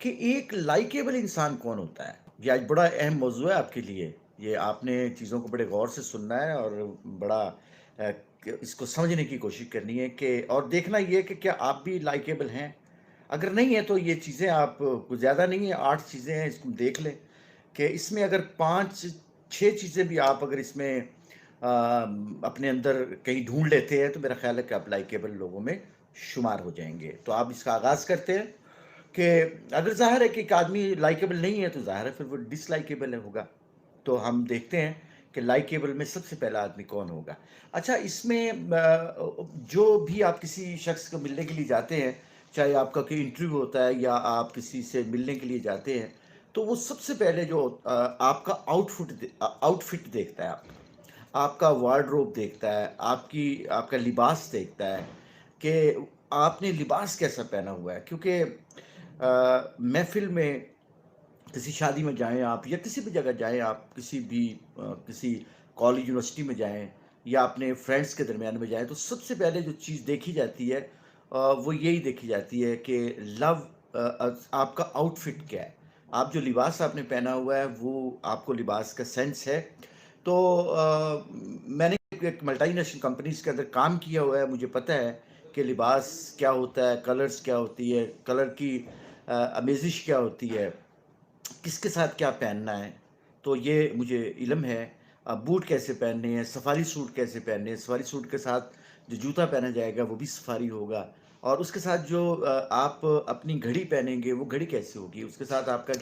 کہ ایک لائکیبل انسان کون ہوتا ہے؟ یہ آج بڑا اہم موضوع ہے آپ کے لیے۔ یہ آپ نے چیزوں کو بڑے غور سے سننا ہے اور بڑا اس کو سمجھنے کی کوشش کرنی ہے کہ اور دیکھنا یہ ہے کہ کیا آپ بھی لائکیبل ہیں؟ اگر نہیں ہے تو یہ چیزیں آپ کچھ زیادہ نہیں ہیں، 8 چیزیں ہیں، اس کو دیکھ لیں کہ اس میں اگر 5 6 چیزیں بھی آپ اگر اس میں آ، اپنے اندر کہیں ڈھونڈ لیتے ہیں تو میرا خیال ہے کہ آپ لائکیبل لوگوں میں شمار ہو جائیں گے۔ تو آپ اس کا آغاز کرتے ہیں کہ اگر ظاہر ہے کہ ایک آدمی لائکیبل نہیں ہے تو ظاہر ہے پھر وہ ڈس لائکیبل ہوگا۔ تو ہم دیکھتے ہیں کہ لائکیبل میں سب سے پہلا آدمی کون ہوگا۔ اچھا اس میں جو بھی آپ کسی شخص کو ملنے کے لیے جاتے ہیں، چاہے آپ کا کوئی انٹرویو ہوتا ہے یا آپ کسی سے ملنے کے لیے جاتے ہیں، تو وہ سب سے پہلے جو آپ کا آؤٹ فٹ دیکھتا ہے، آپ کا وارڈروب دیکھتا ہے، آپ کا لباس دیکھتا ہے کہ آپ نے لباس کیسا پہنا ہوا ہے، کیونکہ محفل میں کسی شادی میں جائیں آپ یا کسی بھی جگہ جائیں آپ، کسی بھی کسی کالج یونیورسٹی میں جائیں یا اپنے فرینڈس کے درمیان میں جائیں، تو سب سے پہلے جو چیز دیکھی جاتی ہے وہ یہی دیکھی جاتی ہے کہ لو آپ کا آؤٹ فٹ کیا ہے، آپ جو لباس آپ نے پہنا ہوا ہے وہ آپ کو لباس کا سینس ہے۔ تو میں نے ایک ملٹی نیشنل کمپنیز کے اندر کام کیا ہوا ہے، مجھے پتہ ہے کہ لباس کیا ہوتا ہے، کلرز کیا ہوتی ہے، کلر کی امیزش کیا ہوتی ہے، کس کے ساتھ کیا پہننا ہے، تو یہ مجھے علم ہے۔ بوٹ کیسے پہننے ہیں، سفاری سوٹ کیسے پہننے ہیں، سفاری سوٹ کے ساتھ جو جوتا پہنا جائے گا وہ بھی سفاری ہوگا، اور اس کے ساتھ جو آپ اپنی گھڑی پہنیں گے وہ گھڑی کیسے ہوگی، اس کے ساتھ آپ کا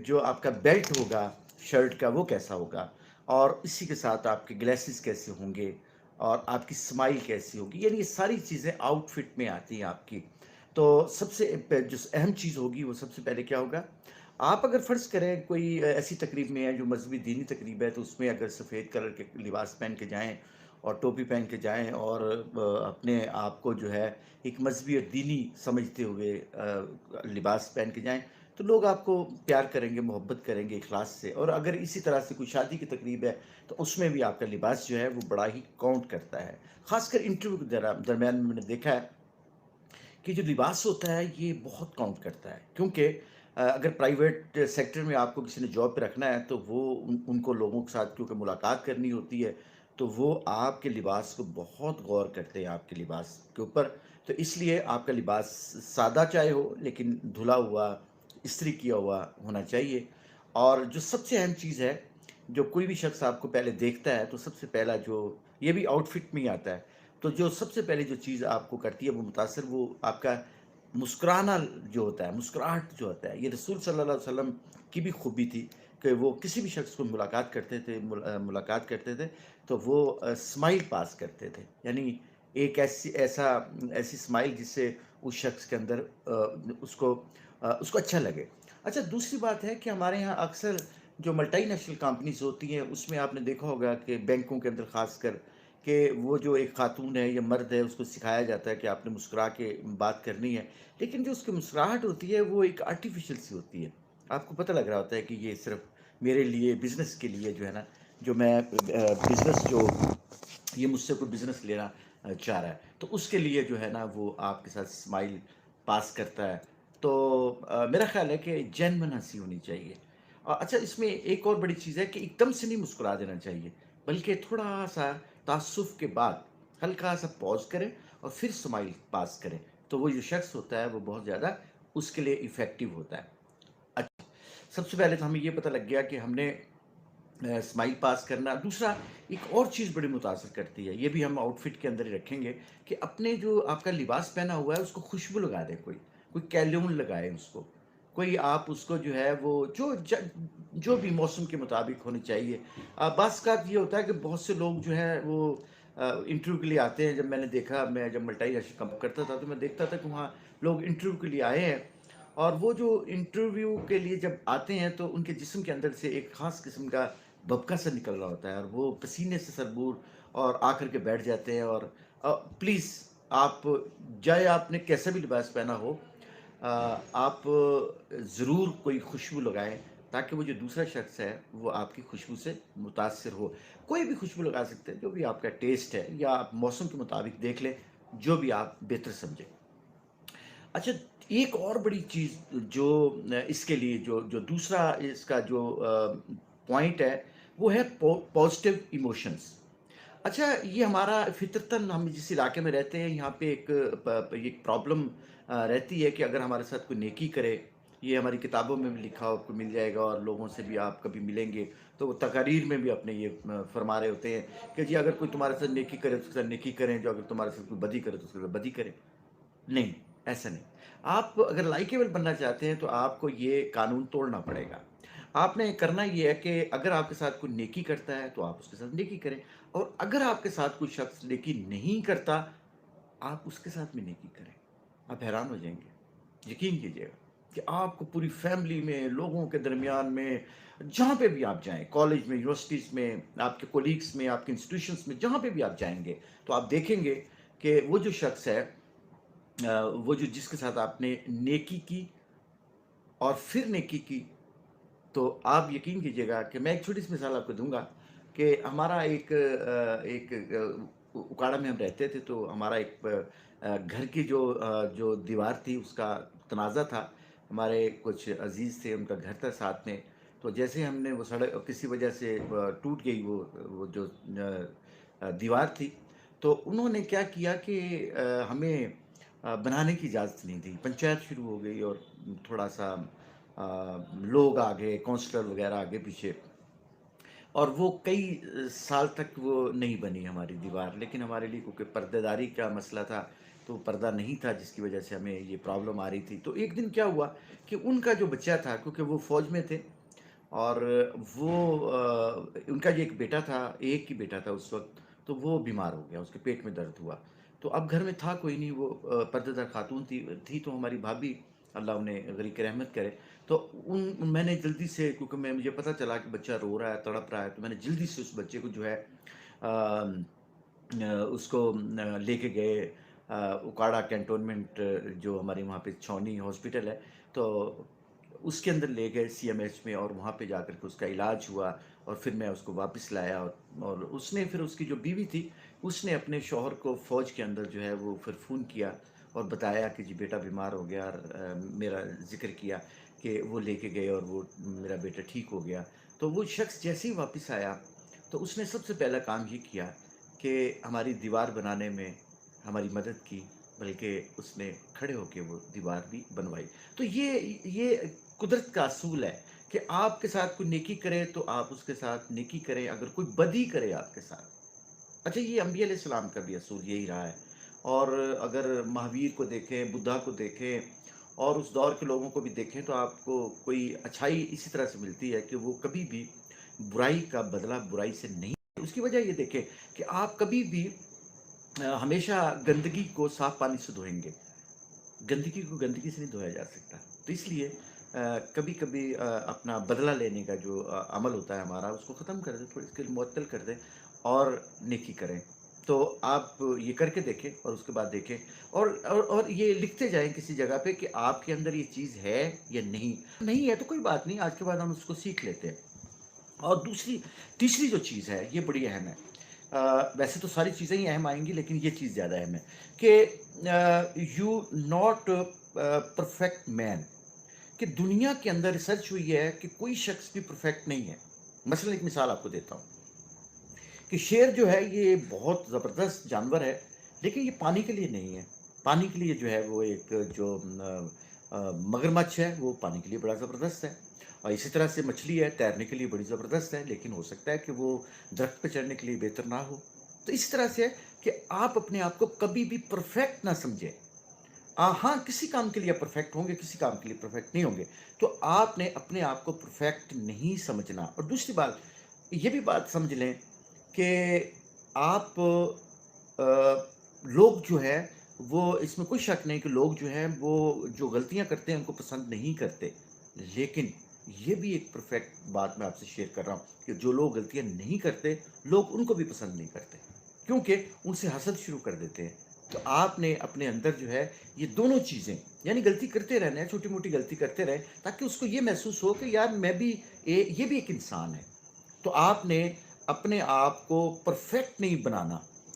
جو آپ کا بیلٹ ہوگا شرٹ کا وہ کیسا ہوگا، اور اسی کے ساتھ آپ کے گلیسز کیسے ہوں گے، اور آپ کی اسمائل کیسی ہوگی، یعنی یہ ساری چیزیں آؤٹ فٹ میں آتی ہیں آپ کی۔ تو سب سے جو اہم چیز ہوگی وہ سب سے پہلے کیا ہوگا، آپ اگر فرض کریں کوئی ایسی تقریب میں ہے جو مذہبی دینی تقریب ہے، تو اس میں اگر سفید کلر کے لباس پہن کے جائیں اور ٹوپی پہن کے جائیں اور اپنے آپ کو جو ہے ایک مذہبی اور دینی سمجھتے ہوئے لباس پہن کے جائیں، تو لوگ آپ کو پیار کریں گے، محبت کریں گے اخلاص سے۔ اور اگر اسی طرح سے کوئی شادی کی تقریب ہے تو اس میں بھی آپ کا لباس جو ہے وہ بڑا ہی کاؤنٹ کرتا ہے، خاص کر انٹرویو کے درمیان میں نے دیکھا ہے کہ جو لباس ہوتا ہے یہ بہت کاؤنٹ کرتا ہے، کیونکہ اگر پرائیویٹ سیکٹر میں آپ کو کسی نے جاب پہ رکھنا ہے تو وہ ان کو لوگوں کے ساتھ کیونکہ ملاقات کرنی ہوتی ہے، تو وہ آپ کے لباس کو بہت غور کرتے ہیں آپ کے لباس کے اوپر۔ تو اس لیے آپ کا لباس سادہ چاہے ہو لیکن دھلا ہوا، استری کیا ہوا ہونا چاہیے۔ اور جو سب سے اہم چیز ہے، جو کوئی بھی شخص آپ کو پہلے دیکھتا ہے تو سب سے پہلا جو یہ بھی آؤٹ فٹ میں ہی آتا ہے، تو جو سب سے پہلے جو چیز آپ کو کرتی ہے وہ متاثر، وہ آپ کا مسکرانا جو ہوتا ہے، مسکراہٹ جو ہوتا ہے۔ یہ رسول صلی اللہ علیہ وسلم کی بھی خوبی تھی کہ وہ کسی بھی شخص کو ملاقات کرتے تھے تو وہ اسمائل پاس کرتے تھے، یعنی ایک ایسی اسمائل جس سے اس شخص کے اندر اس کو اچھا لگے۔ اچھا دوسری بات ہے کہ ہمارے یہاں اکثر جو ملٹی نیشنل کمپنیز ہوتی ہیں اس میں آپ نے دیکھا ہوگا کہ بینکوں کے اندر خاص کر کہ وہ جو ایک خاتون ہے یا مرد ہے اس کو سکھایا جاتا ہے کہ آپ نے مسکرا کے بات کرنی ہے، لیکن جو اس کی مسکراہٹ ہوتی ہے وہ ایک آرٹیفیشل سی ہوتی ہے۔ آپ کو پتہ لگ رہا ہوتا ہے کہ یہ صرف میرے لیے بزنس کے لیے جو ہے نا، جو میں بزنس جو یہ مجھ سے کوئی بزنس لینا چاہ رہا ہے تو اس کے لیے جو ہے نا وہ آپ کے ساتھ اسمائل پاس کرتا ہے۔ تو میرا خیال ہے کہ جینوئن ہنسی ہونی چاہیے۔ اچھا اس میں ایک اور بڑی چیز ہے کہ ایک دم سے نہیں مسکرا دینا چاہیے، بلکہ تھوڑا سا تعصف کے بعد ہلکا سا پوز کریں اور پھر اسمائل پاس کریں، تو وہ جو شخص ہوتا ہے وہ بہت زیادہ اس کے لیے افیکٹو ہوتا ہے۔ اچھا سب سے پہلے تو ہمیں یہ پتہ لگ گیا کہ ہم نے اسمائل پاس کرنا۔ دوسرا ایک اور چیز بڑی متاثر کرتی ہے، یہ بھی ہم آؤٹ فٹ کے اندر ہی رکھیں گے کہ اپنے جو آپ کا لباس پہنا ہوا ہے اس کو خوشبو لگا دیں، کوئی کیلون لگائے اس کو، کوئی آپ اس کو جو ہے وہ جو بھی موسم کے مطابق ہونی چاہیے۔ بعض کا یہ ہوتا ہے کہ بہت سے لوگ جو ہیں وہ انٹرویو کے لیے آتے ہیں، جب میں نے دیکھا، میں جب ملٹائی نیشنل کم کرتا تھا تو میں دیکھتا تھا کہ وہاں لوگ انٹرویو کے لیے آئے ہیں، اور وہ جو انٹرویو کے لیے جب آتے ہیں تو ان کے جسم کے اندر سے ایک خاص قسم کا بھبکا سا نکل رہا ہوتا ہے اور وہ پسینے سے سربور اور آ کر کے بیٹھ جاتے ہیں۔ اور پلیز آپ جائے آپ نے کیسا بھی لباس پہنا ہو، آپ ضرور کوئی خوشبو لگائیں تاکہ وہ جو دوسرا شخص ہے وہ آپ کی خوشبو سے متاثر ہو۔ کوئی بھی خوشبو لگا سکتے ہیں، جو بھی آپ کا ٹیسٹ ہے، یا آپ موسم کے مطابق دیکھ لیں جو بھی آپ بہتر سمجھیں۔ اچھا، ایک اور بڑی چیز جو اس کے لیے جو جو دوسرا اس کا جو پوائنٹ ہے، وہ ہے پازیٹیو ایموشنز۔ اچھا، یہ ہمارا فطرتاً ہم جس علاقے میں رہتے ہیں یہاں پہ ایک پرابلم رہتی ہے کہ اگر ہمارے ساتھ کوئی نیکی کرے، یہ ہماری کتابوں میں بھی لکھا آپ کو مل جائے گا، اور لوگوں سے بھی آپ کبھی ملیں گے تو وہ تقاریر میں بھی اپنے یہ فرما رہے ہوتے ہیں کہ جی اگر کوئی تمہارے ساتھ نیکی کرے تو اس کے ساتھ نیکی کریں، جو اگر تمہارے ساتھ کوئی بدی کرے تو اس کے ساتھ بدی کریں۔ نہیں، ایسا نہیں۔ آپ اگر لائکیبل بننا چاہتے ہیں تو آپ کو یہ قانون توڑنا پڑے گا۔ آپ نے کرنا یہ ہے کہ اگر آپ کے ساتھ کوئی نیکی کرتا ہے تو آپ اس کے ساتھ نیکی کریں، اور اگر آپ کے ساتھ کوئی شخص نیکی نہیں کرتا، آپ اس کے ساتھ بھی نیکی کریں۔ آپ حیران ہو جائیں گے، یقین کیجیے گا کہ آپ کو پوری فیملی میں، لوگوں کے درمیان میں، جہاں پہ بھی آپ جائیں، کالج میں، یونیورسٹیز میں، آپ کے کولیگس میں، آپ کے انسٹیٹیوشنس میں، جہاں پہ بھی آپ جائیں گے تو آپ دیکھیں گے کہ وہ جو شخص ہے، وہ جو جس کے ساتھ آپ نے نیکی کی اور پھر نیکی کی، تو آپ یقین کیجیے گا کہ میں ایک چھوٹی سی مثال آپ کو دوں گا کہ ہمارا ایک اکاڑا میں ہم رہتے تھے، تو ہمارا ایک گھر کی جو دیوار تھی اس کا تنازع تھا۔ ہمارے کچھ عزیز تھے، ان کا گھر تھا ساتھ میں، تو جیسے ہم نے وہ سڑک کسی وجہ سے ٹوٹ گئی، وہ جو دیوار تھی، تو انہوں نے کیا کیا کہ ہمیں بنانے کی اجازت نہیں دی۔ پنچایت شروع ہو گئی اور تھوڑا سا لوگ آگے، کونسلر وغیرہ آگے پیچھے، اور وہ کئی سال تک وہ نہیں بنی ہماری دیوار، لیکن ہمارے لیے کیونکہ پردے داری کا مسئلہ تھا تو پردہ نہیں تھا، جس کی وجہ سے ہمیں یہ پرابلم آ رہی تھی۔ تو ایک دن کیا ہوا کہ ان کا جو بچہ تھا، کیونکہ وہ فوج میں تھے، اور وہ ان کا جو ایک بیٹا تھا، ایک ہی بیٹا تھا اس وقت، تو وہ بیمار ہو گیا، اس کے پیٹ میں درد ہوا۔ تو اب گھر میں تھا کوئی نہیں، وہ پردہ دار خاتون تھی تو ہماری بھابھی، اللہ انہیں غریق رحمت کرے، تو میں نے جلدی سے، کیونکہ مجھے پتہ چلا کہ بچہ رو رہا ہے، تڑپ رہا ہے، تو میں نے جلدی سے اس بچے کو جو ہے اس کو لے کے گئے اکاڑا کینٹونمنٹ، جو ہماری وہاں پہ چھاؤنی ہاسپٹل ہے، تو اس کے اندر لے گئے سی ایم ایچ میں، اور وہاں پہ جا کر کے اس کا علاج ہوا، اور پھر میں اس کو واپس لایا، اور اس نے پھر، اس کی جو بیوی تھی، اس نے اپنے شوہر کو فوج کے اندر جو ہے وہ پھر فون کیا اور بتایا کہ جی بیٹا بیمار ہو گیا، اور میرا ذکر کیا کہ وہ لے کے گئے اور وہ میرا بیٹا ٹھیک ہو گیا۔ تو وہ شخص جیسے ہی واپس آیا تو اس نے سب سے پہلا کام یہ کیا کہ ہماری دیوار بنانے میں ہماری مدد کی، بلکہ اس نے کھڑے ہو کے وہ دیوار بھی بنوائی۔ تو یہ قدرت کا اصول ہے کہ آپ کے ساتھ کوئی نیکی کرے تو آپ اس کے ساتھ نیکی کریں، اگر کوئی بدی کرے آپ کے ساتھ۔ اچھا، یہ انبیاء علیہ السلام کا بھی اصول یہی رہا ہے، اور اگر مہاویر کو دیکھیں، بدھا کو دیکھیں، اور اس دور کے لوگوں کو بھی دیکھیں، تو آپ کو کوئی اچھائی اسی طرح سے ملتی ہے کہ وہ کبھی بھی برائی کا بدلہ برائی سے نہیں۔ اس کی وجہ یہ دیکھیں کہ آپ کبھی بھی ہمیشہ گندگی کو صاف پانی سے دھوئیں گے، گندگی کو گندگی سے نہیں دھویا جا سکتا۔ تو اس لیے کبھی کبھی اپنا بدلہ لینے کا جو عمل ہوتا ہے ہمارا، اس کو ختم کر دیں، تھوڑی اس کے لیے معطل کر دیں، اور نیکی کریں۔ تو آپ یہ کر کے دیکھیں، اور اس کے بعد دیکھیں، اور یہ لکھتے جائیں کسی جگہ پہ کہ آپ کے اندر یہ چیز ہے یا نہیں ہے، تو کوئی بات نہیں، آج کے بعد ہم اس کو سیکھ لیتے ہیں۔ اور تیسری جو چیز ہے یہ بڑی اہم ہے۔ ویسے تو ساری چیزیں ہی اہم آئیں گی، لیکن یہ چیز زیادہ اہم ہے کہ یو ناٹ پرفیکٹ مین، کہ دنیا کے اندر ریسرچ ہوئی ہے کہ کوئی شخص بھی پرفیکٹ نہیں ہے۔ مثلا ایک مثال آپ کو دیتا ہوں کہ شیر جو ہے یہ بہت زبردست جانور ہے، لیکن یہ پانی کے لیے نہیں ہے۔ پانی کے لیے جو ہے وہ ایک جو مگرمچھ ہے، وہ پانی کے لیے بڑا زبردست ہے، اور اسی طرح سے مچھلی ہے، تیرنے کے لیے بڑی زبردست ہے، لیکن ہو سکتا ہے کہ وہ درخت پہ چڑھنے کے لیے بہتر نہ ہو۔ تو اس طرح سے کہ آپ اپنے آپ کو کبھی بھی پرفیکٹ نہ سمجھیں۔ ہاں، کسی کام کے لیے پرفیکٹ ہوں گے، کسی کام کے لیے پرفیکٹ نہیں ہوں گے، تو آپ نے اپنے آپ کو پرفیکٹ نہیں سمجھنا۔ اور دوسری بات یہ بھی بات سمجھ لیں کہ آپ لوگ جو ہے وہ، اس میں کوئی شک نہیں کہ لوگ جو ہیں وہ جو غلطیاں کرتے ہیں ان کو پسند نہیں کرتے، لیکن یہ بھی ایک پرفیکٹ بات میں آپ سے شیئر کر رہا ہوں کہ جو لوگ غلطیاں نہیں کرتے، لوگ ان کو بھی پسند نہیں کرتے، کیونکہ ان سے حسد شروع کر دیتے ہیں۔ تو آپ نے اپنے اندر جو ہے یہ دونوں چیزیں، یعنی غلطی کرتے رہنا ہے، چھوٹی موٹی غلطی کرتے رہیں، تاکہ اس کو یہ محسوس ہو کہ یار میں بھی، یہ بھی ایک انسان ہے۔ تو آپ نے اپنے آپ کو پرفیکٹ نہیں بنانا،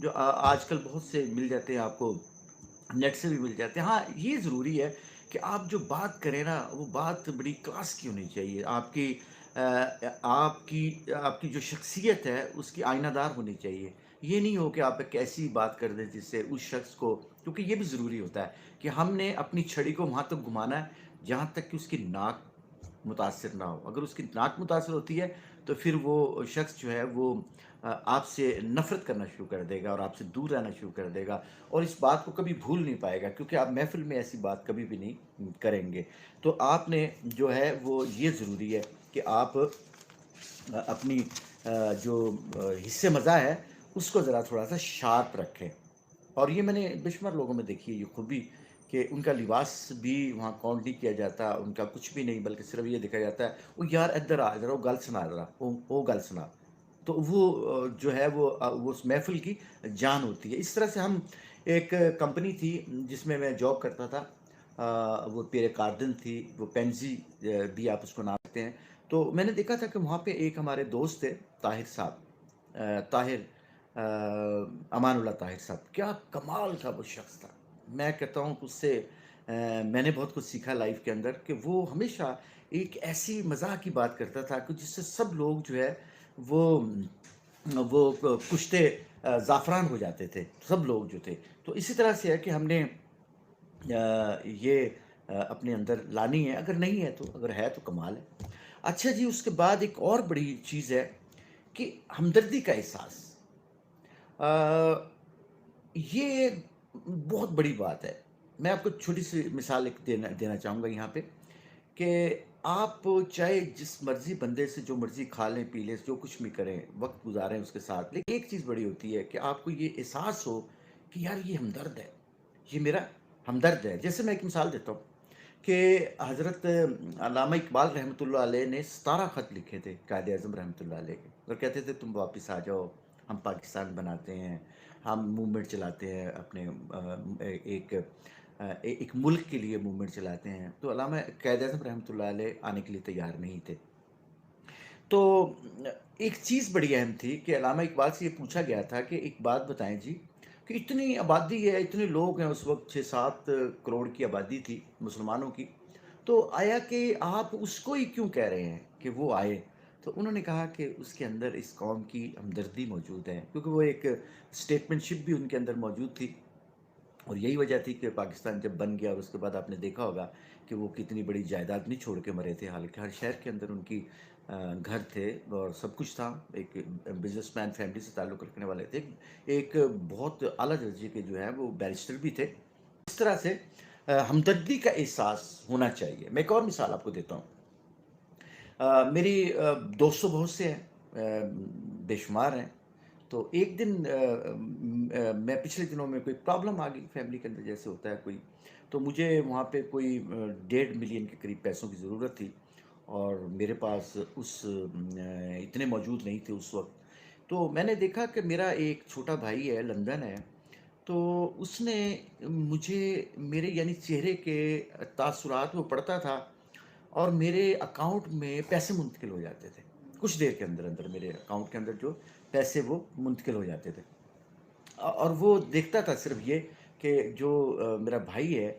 جو آج کل بہت سے مل جاتے ہیں آپ کو، نیٹ سے بھی مل جاتے ہیں۔ ہاں، یہ ضروری ہے کہ آپ جو بات کریں نا، وہ بات بڑی کلاس کی ہونی چاہیے۔ آپ کی جو شخصیت ہے، اس کی آئینہ دار ہونی چاہیے۔ یہ نہیں ہو کہ آپ ایک ایسی بات کر دیں جس سے اس شخص کو، کیونکہ یہ بھی ضروری ہوتا ہے کہ ہم نے اپنی چھڑی کو وہاں تک گھمانا ہے جہاں تک کہ اس کی ناک متاثر نہ ہو۔ اگر اس کی ناک متاثر ہوتی ہے تو پھر وہ شخص جو ہے وہ آپ سے نفرت کرنا شروع کر دے گا اور آپ سے دور رہنا شروع کر دے گا، اور اس بات کو کبھی بھول نہیں پائے گا، کیونکہ آپ محفل میں ایسی بات کبھی بھی نہیں کریں گے۔ تو آپ نے جو ہے وہ یہ ضروری ہے کہ آپ اپنی جو حصے مزہ ہے اس کو ذرا تھوڑا سا شارپ رکھیں۔ اور یہ میں نے بے شمار لوگوں میں دیکھی ہے یہ خوبی، کہ ان کا لباس بھی وہاں کاؤنٹ نہیں کیا جاتا، ان کا کچھ بھی نہیں، بلکہ صرف یہ دیکھا جاتا ہے وہ یار ادھر آ، ادھر وہ گل سنا، ذرا وہ گل سنا۔ تو وہ جو ہے وہ اس محفل کی جان ہوتی ہے۔ اس طرح سے ہم، ایک کمپنی تھی جس میں جاب کرتا تھا، وہ پیرے کاردن تھی، وہ پینزی بھی آپ اس کو نام سکتے ہیں۔ تو میں نے دیکھا تھا کہ وہاں پہ ایک ہمارے دوست تھے، طاہر صاحب، طاہر، امان اللہ طاہر صاحب، کیا کمال کا وہ شخص تھا۔ میں کہتا ہوں کہ اس سے میں نے بہت کچھ سیکھا لائف کے اندر، کہ وہ ہمیشہ ایک ایسی مزاح کی بات کرتا تھا کہ جس سے سب لوگ جو ہے وہ وہ کشتے زعفران ہو جاتے تھے، سب لوگ جو تھے۔ تو اسی طرح سے ہے کہ ہم نے یہ اپنے اندر لانی ہے، اگر نہیں ہے تو، اگر ہے تو کمال ہے۔ اچھا جی، اس کے بعد ایک اور بڑی چیز ہے کہ ہمدردی کا احساس۔ آ، یہ بہت بڑی بات ہے۔ میں آپ کو چھوٹی سی مثال ایک دینا چاہوں گا یہاں پہ، کہ آپ چاہے جس مرضی بندے سے جو مرضی کھا لیں پی لیں، جو کچھ بھی کریں، وقت گزاریں اس کے ساتھ، لیکن ایک چیز بڑی ہوتی ہے کہ آپ کو یہ احساس ہو کہ یار یہ ہمدرد ہے، یہ میرا ہمدرد ہے۔ جیسے میں ایک مثال دیتا ہوں کہ حضرت علامہ اقبال رحمۃ اللہ علیہ نے 17 خط لکھے تھے قائد اعظم رحمۃ اللہ علیہ کے، اور کہتے تھے تم واپس آ جاؤ، ہم پاکستان بناتے ہیں، ہم موومنٹ چلاتے ہیں اپنے ایک ملک کے لیے موومنٹ چلاتے ہیں۔ تو علامہ قائد اعظم رحمۃ اللہ علیہ آنے کے لیے تیار نہیں تھے۔ تو ایک چیز بڑی اہم تھی کہ علامہ اقبال سے یہ پوچھا گیا تھا کہ ایک بات بتائیں جی، کہ اتنی آبادی ہے، اتنے لوگ ہیں، اس وقت 6-7 کروڑ کی آبادی تھی مسلمانوں کی، تو آیا کہ آپ اس کو ہی کیوں کہہ رہے ہیں کہ وہ آئے؟ تو انہوں نے کہا کہ اس کے اندر اس قوم کی ہمدردی موجود ہے، کیونکہ وہ ایک اسٹیٹمنٹ شپ بھی ان کے اندر موجود تھی۔ اور یہی وجہ تھی کہ پاکستان جب بن گیا اور اس کے بعد آپ نے دیکھا ہوگا کہ وہ کتنی بڑی جائیداد نہیں چھوڑ کے مرے تھے، حالانکہ ہر شہر کے اندر ان کی گھر تھے اور سب کچھ تھا، ایک بزنس مین فیملی سے تعلق رکھنے والے تھے، ایک بہت اعلیٰ درجے کے جو ہیں وہ بیرسٹر بھی تھے۔ اس طرح سے ہمدردی کا احساس ہونا چاہیے۔ میں ایک اور مثال آپ کو دیتا ہوں۔ میری دوست تو بہت سے ہیں، بے شمار ہیں۔ تو ایک دن میں پچھلے دنوں میں کوئی پرابلم آ گئی فیملی کے اندر، جیسے ہوتا ہے کوئی، تو مجھے وہاں پہ کوئی 1.5 ملین کے قریب پیسوں کی ضرورت تھی، اور میرے پاس اتنے موجود نہیں تھے اس وقت۔ تو میں نے دیکھا کہ میرا ایک چھوٹا بھائی ہے، لندن ہے، تو اس نے مجھے، میرے یعنی چہرے کے تاثرات وہ پڑھتا تھا، اور میرے اکاؤنٹ میں پیسے منتقل ہو جاتے تھے کچھ دیر کے اندر اندر، میرے اکاؤنٹ کے اندر جو پیسے وہ منتقل ہو جاتے تھے۔ اور وہ دیکھتا تھا صرف یہ کہ جو میرا بھائی ہے،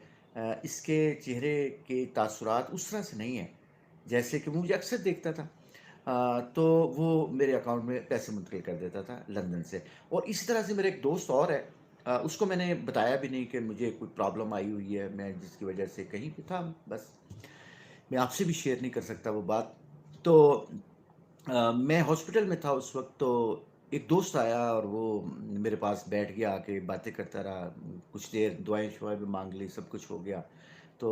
اس کے چہرے کے تاثرات اس طرح سے نہیں ہیں جیسے کہ وہ مجھے اکثر دیکھتا تھا۔ تو وہ میرے اکاؤنٹ میں پیسے منتقل کر دیتا تھا لندن سے۔ اور اسی طرح سے میرا ایک دوست اور ہے، اس کو میں نے بتایا بھی نہیں کہ مجھے کوئی پرابلم آئی ہوئی ہے، میں جس کی وجہ سے کہیں پہ تھا، بس میں آپ سے بھی شیئر نہیں کر سکتا وہ بات۔ تو میں ہاسپٹل میں تھا اس وقت، تو ایک دوست آیا اور وہ میرے پاس بیٹھ گیا، آ کے باتیں کرتا رہا کچھ دیر، دعائیں شعائیں بھی مانگ لی، سب کچھ ہو گیا۔ تو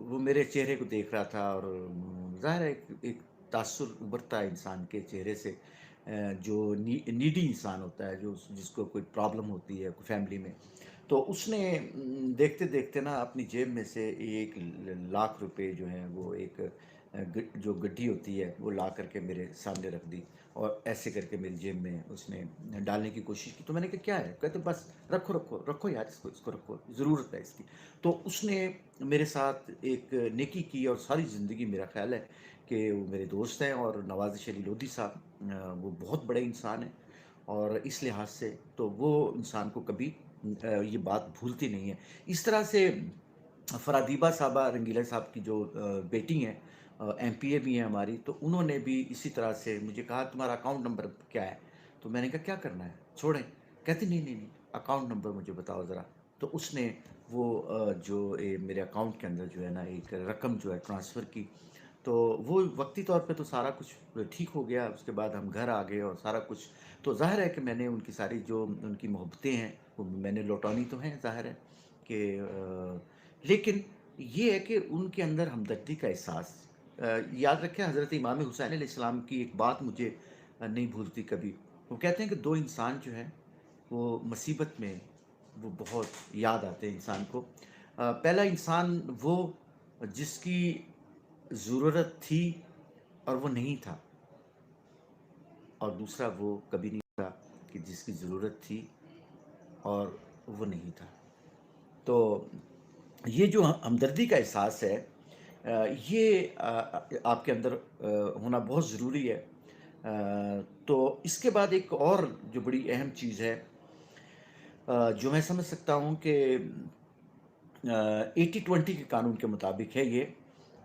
وہ میرے چہرے کو دیکھ رہا تھا، اور ظاہر ہے ایک تاثر ابھرتا ہے انسان کے چہرے سے، جو نیڈی انسان ہوتا ہے، جو جس کو کوئی پرابلم ہوتی ہے کوئی فیملی میں۔ تو اس نے دیکھتے دیکھتے نا اپنی جیب میں سے 1 لاکھ روپے جو ہیں وہ ایک جو گڈی ہوتی ہے وہ لا کر کے میرے سامنے رکھ دی، اور ایسے کر کے میری جیب میں اس نے ڈالنے کی کوشش کی۔ تو میں نے کہا کیا ہے؟ کہتے بس رکھو رکھو رکھو یار، اس کو رکھو، ضرورت ہے اس کی۔ تو اس نے میرے ساتھ ایک نیکی کی، اور ساری زندگی میرا خیال ہے کہ وہ میرے دوست ہیں، اور نواز شریف لودھی صاحب، وہ بہت بڑے انسان ہیں، اور اس لحاظ سے تو وہ انسان کو کبھی یہ بات بھولتی نہیں ہے۔ اس طرح سے فرادیبہ صاحبہ رنگیلا صاحب کی جو بیٹی ہیں، ایم پی اے بھی ہیں ہماری، تو انہوں نے بھی اسی طرح سے مجھے کہا تمہارا اکاؤنٹ نمبر کیا ہے؟ تو میں نے کہا کیا کرنا ہے، چھوڑیں۔ کہتی نہیں نہیں نہیں، اکاؤنٹ نمبر مجھے بتاؤ ذرا۔ تو اس نے وہ جو میرے اکاؤنٹ کے اندر جو ہے نا ایک رقم جو ہے ٹرانسفر کی، تو وہ وقتی طور پہ تو سارا کچھ ٹھیک ہو گیا۔ اس کے بعد ہم گھر آ گئے اور سارا کچھ، تو ظاہر ہے کہ میں نے ان کی ساری جو ان کی محبتیں ہیں وہ میں نے لوٹانی تو ہیں، ظاہر ہے کہ لیکن یہ ہے کہ ان کے اندر ہمدردی کا احساس، یاد رکھیں حضرت امام حسین علیہ السلام کی ایک بات مجھے نہیں بھولتی کبھی۔ وہ کہتے ہیں کہ دو انسان جو ہیں وہ مصیبت میں وہ بہت یاد آتے ہیں انسان کو۔ پہلا انسان وہ جس کی ضرورت تھی اور وہ نہیں تھا، اور دوسرا وہ کبھی نہیں تھا کہ جس کی ضرورت تھی اور وہ نہیں تھا۔ تو یہ جو ہمدردی کا احساس ہے، یہ آپ کے اندر ہونا بہت ضروری ہے۔ تو اس کے بعد ایک اور جو بڑی اہم چیز ہے جو میں سمجھ سکتا ہوں کہ 80-20 کے قانون کے مطابق ہے یہ،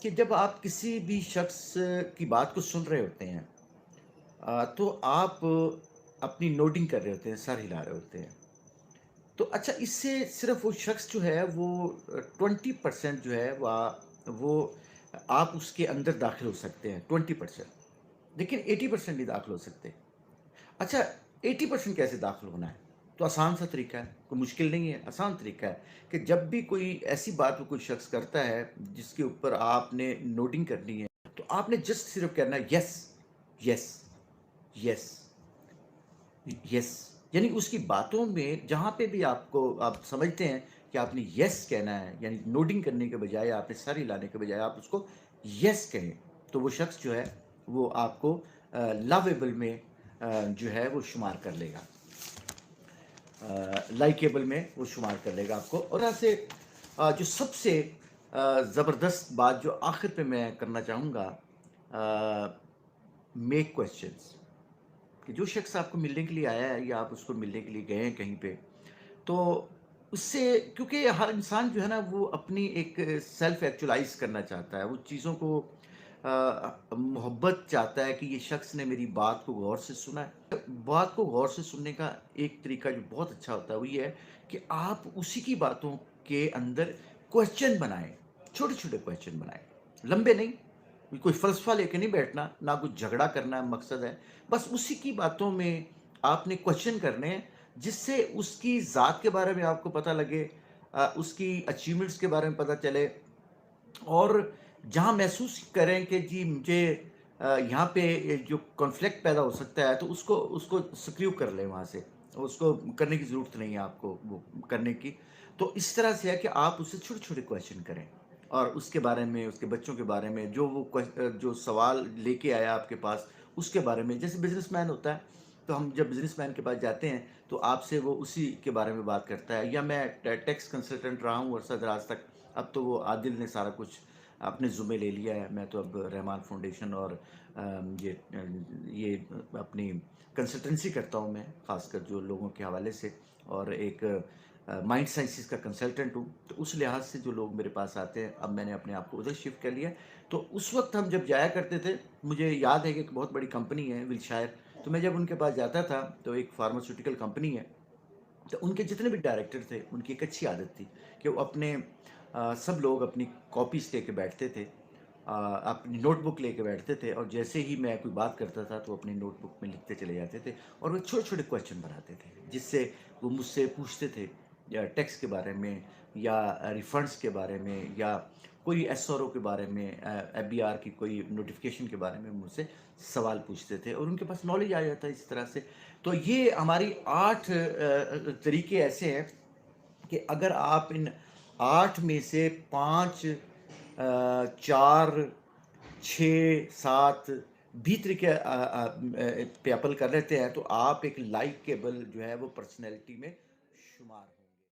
کہ جب آپ کسی بھی شخص کی بات کو سن رہے ہوتے ہیں تو آپ اپنی نوٹنگ کر رہے ہوتے ہیں، سر ہلا رہے ہوتے ہیں۔ تو اچھا، اس سے صرف وہ شخص جو ہے وہ 20% جو ہے وہ آپ اس کے اندر داخل ہو سکتے ہیں، 20%، لیکن 80% نہیں داخل ہو سکتے۔ اچھا، 80% کیسے داخل ہونا ہے؟ تو آسان سا طریقہ ہے، کوئی مشکل نہیں ہے، آسان طریقہ ہے کہ جب بھی کوئی ایسی بات کو کوئی شخص کرتا ہے جس کے اوپر آپ نے نوٹنگ کرنی ہے، تو آپ نے جسٹ صرف کہنا ہے یس، یس، یس، یس۔ یعنی اس کی باتوں میں جہاں پہ بھی آپ سمجھتے ہیں کہ آپ نے یس کہنا ہے، یعنی نوٹنگ کرنے کے بجائے، آپ نے سر ہلانے کے بجائے آپ اس کو یس کہیں، تو وہ شخص جو ہے وہ آپ کو لاویبل میں جو ہے وہ شمار کر لے گا، لائکیبل میں وہ شمار کر لے گا آپ کو۔ اور ایسے جو سب سے زبردست بات جو آخر پہ میں کرنا چاہوں گا، میک کویسچنس، کہ جو شخص آپ کو ملنے کے لیے آیا ہے یا آپ اس کو ملنے کے لیے گئے ہیں کہیں پہ، تو اس سے، کیونکہ ہر انسان جو ہے نا وہ اپنی ایک سیلف ایکچولائز کرنا چاہتا ہے، وہ چیزوں کو محبت چاہتا ہے کہ یہ شخص نے میری بات کو غور سے سنا ہے۔ بات کو غور سے سننے کا ایک طریقہ جو بہت اچھا ہوتا ہے وہ یہ ہے کہ آپ اسی کی باتوں کے اندر کویسچن بنائیں، چھوٹے چھوٹے کویسچن بنائیں، لمبے نہیں، کوئی فلسفہ لے کے نہیں بیٹھنا، نہ کوئی جھگڑا کرنا مقصد ہے، بس اسی کی باتوں میں آپ نے کویسچن کرنے ہیں، جس سے اس کی ذات کے بارے میں آپ کو پتہ لگے، اس کی اچیومنٹس کے بارے میں پتہ چلے، اور جہاں محسوس کریں کہ جی مجھے یہاں پہ جو کانفلکٹ پیدا ہو سکتا ہے تو اس کو سکریو کر لیں وہاں سے، اس کو کرنے کی ضرورت نہیں ہے آپ کو وہ کرنے کی۔ تو اس طرح سے ہے کہ آپ اسے چھوٹے چھوٹے کویسچن کریں، اور اس کے بارے میں، اس کے بچوں کے بارے میں، جو وہ جو سوال لے کے آیا آپ کے پاس اس کے بارے میں، جیسے بزنس مین ہوتا ہے تو ہم جب بزنس مین کے پاس جاتے ہیں تو آپ سے وہ اسی کے بارے میں بات کرتا ہے۔ یا میں ٹیکس کنسلٹنٹ رہا ہوں عرصہ دراز تک، اب تو وہ عادل نے سارا کچھ اپنے ذمے لے لیا ہے، میں تو اب رحمان فاؤنڈیشن اور یہ اپنی کنسلٹنسی کرتا ہوں میں، خاص کر جو لوگوں کے حوالے سے، اور ایک مائنڈ سائنسز کا کنسلٹنٹ ہوں، تو اس لحاظ سے جو لوگ میرے پاس آتے ہیں اب میں نے اپنے آپ کو ادھر شفٹ کر لیا۔ تو اس وقت ہم جب جایا کرتے تھے، مجھے یاد ہے کہ ایک بہت بڑی کمپنی ہے ولشائر، تو میں جب ان کے پاس جاتا تھا تو ایک فارماسیوٹیکل کمپنی ہے، تو ان کے جتنے بھی ڈائریکٹر تھے ان کی ایک اچھی عادت تھی کہ وہ اپنے سب لوگ اپنی کاپیز لے کے بیٹھتے تھے، اپنی نوٹ بک لے کے بیٹھتے تھے، اور جیسے ہی میں کوئی بات کرتا تھا تو اپنی نوٹ بک میں لکھتے چلے جاتے تھے، اور وہ چھوٹے چھوٹے کویسچن بناتے تھے جس سے وہ مجھ سے پوچھتے تھے، یا ٹیکس کے بارے میں، یا ریفنڈس کے بارے میں، یا کوئی ایس آر او کے بارے میں، ایف بی آر کی کوئی نوٹیفیکیشن کے بارے میں مجھ سے سوال پوچھتے تھے، اور ان کے پاس نالج آ جاتا ہے اس طرح سے۔ تو یہ ہماری 8 طریقے ایسے ہیں کہ اگر آپ ان 8 میں سے 5، 4، 6، 7 بھی طریقے پہ عمل کر لیتے ہیں تو آپ ایک لائکیبل جو ہے وہ پرسنالٹی میں شمار